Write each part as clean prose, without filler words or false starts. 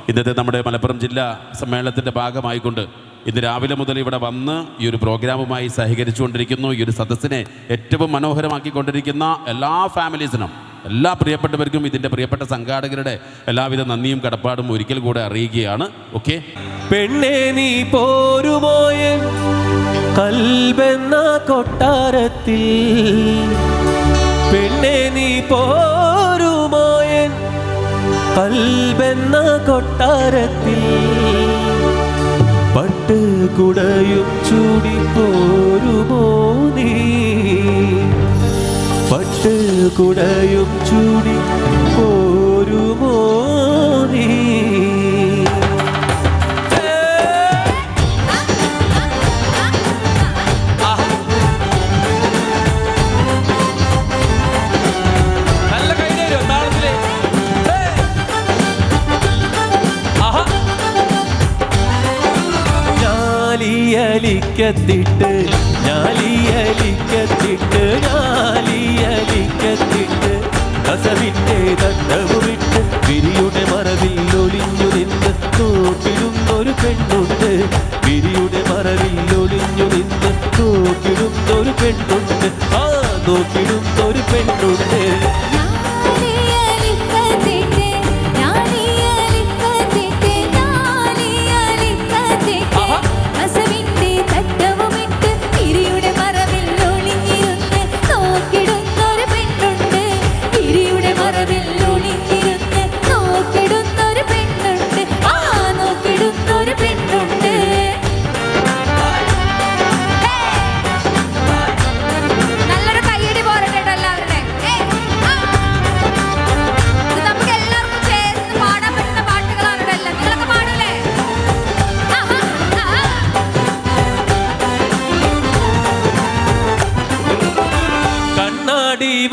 ഇന്നത്തെ നമ്മുടെ മലപ്പുറം ജില്ലാ സമ്മേളനത്തിൻ്റെ ഭാഗമായിക്കൊണ്ട് ഇന്ന് രാവിലെ മുതൽ ഇവിടെ വന്ന് ഈ ഒരു പ്രോഗ്രാമുമായി സഹകരിച്ചുകൊണ്ടിരിക്കുന്നു. ഈ ഒരു സദസ്സിനെ ഏറ്റവും മനോഹരമാക്കിക്കൊണ്ടിരിക്കുന്ന എല്ലാ ഫാമിലീസിനും, എല്ലാ പ്രിയപ്പെട്ടവർക്കും, ഇതിൻ്റെ പ്രിയപ്പെട്ട സംഘാടകരുടെ എല്ലാവിധ നന്ദിയും കടപ്പാടും ഒരിക്കൽ കൂടെ അറിയിക്കുകയാണ്. ഓക്കെ. പെണ്ണേ നീ പോരുമോയൻ കൽബെന്ന കൊട്ടാരത്തിൽ, പെണ്ണേ നീ പോരുമോയൻ കൽബെന്ന കൊട്ടാരത്തിൽ, പട്ട് കുടയും ചൂടി പോരുമോ നീ, പട്ട് കുടയും ചൂടി പോരുമോ നീ. ഞാലിയലിക്കത്തിട്ട് ഞാലിയലിക്കത്തിട്ട് ഞാലിയലിക്കത്തിട്ട് കസവിൻ്റെ തട്ടവുമിട്ട് വിരിയുടെ മറവിൽ ഒളിഞ്ഞു നിന്ന് നോക്കിടുന്നൊരു പെണ്ണുണ്ട്, വിരിയുടെ മറവിൽ ഒളിഞ്ഞു നിന്ന് നോക്കിടുന്നൊരു പെണ്ണുണ്ട്, ആ നോക്കിടുന്നൊരു പെണ്ണുണ്ട്.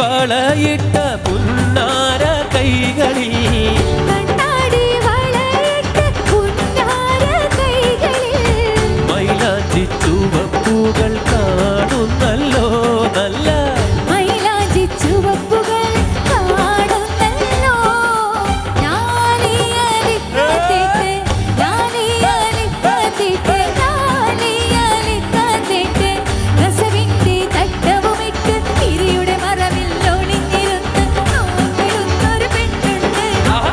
വളയിട്ട പുന്നാര കൈകളിൽ, മൈലാഞ്ചി ചുവപ്പുകൾ കാണുന്നല്ലോ നല്ല, മൈലാഞ്ചി ചുവപ്പുകൾ കാണുന്നല്ലോ. ഞാലിയലിക്കത്തിട്ട് ഞാലിയലിക്കത്തിട്ട് ഞാലിയലിക്കത്തിട്ട് കസവിൻ്റെ തട്ടവുമിട്ട് വിരിയുടെ മറവിൽ ഒളിഞ്ഞിരുന്ന് നോക്കിടുന്നൊരു പെണ്ണുണ്ട്,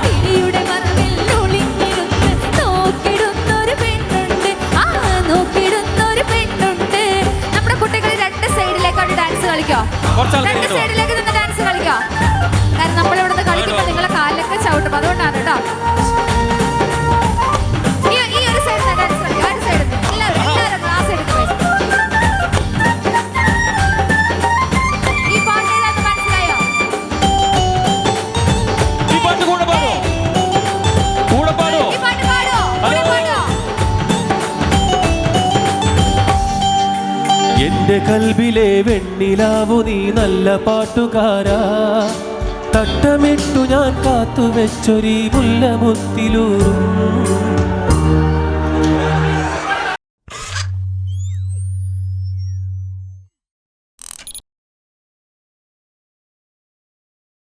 വിരിയുടെ മറവിൽ ഒളിഞ്ഞിരുന്ന് നോക്കിടുന്നൊരു പെണ്ണുണ്ട്, ആ നോക്കിടുന്നൊരു പെണ്ണുണ്ട്. നമ്മുടെ കുട്ടികൾ രണ്ട് സൈഡിലേക്കാണ് ഡാൻസ് കളിക്കോ, രണ്ട് സൈഡിലേക്ക് നിന്ന് ഡാൻസ് കളിക്കോ. കാരണം നമ്മളിവിടുന്ന് കളിക്കുമ്പോൾ നിങ്ങളെ കാലിലൊക്കെ ചവിട്ടും, അതുകൊണ്ടാണ് കേട്ടോ. ഈ ഒരു സൈഡിൽ ഡാൻസ് കളിക്കും, ഒരു സൈഡിൽ എല്ലാവരും ക്ലാസ് എടുക്കും. ഈ പാട്ട് ഏതാന്ന് മനസ്സിലായോ? ഈ പാട്ട് കൂടെ പാടോ, കൂടെ പാടോ, ഈ പാട്ട് പാടോ, കൂടെ പാടോ. എന്റെ കൽബിലെ വെണ്ണിലാവു നീ നല്ല പാട്ടുകാരാ, തട്ടമിട്ടു ഞാൻ കാത്തുവെച്ചൊരീ മുല്ലമുത്തിലൂറും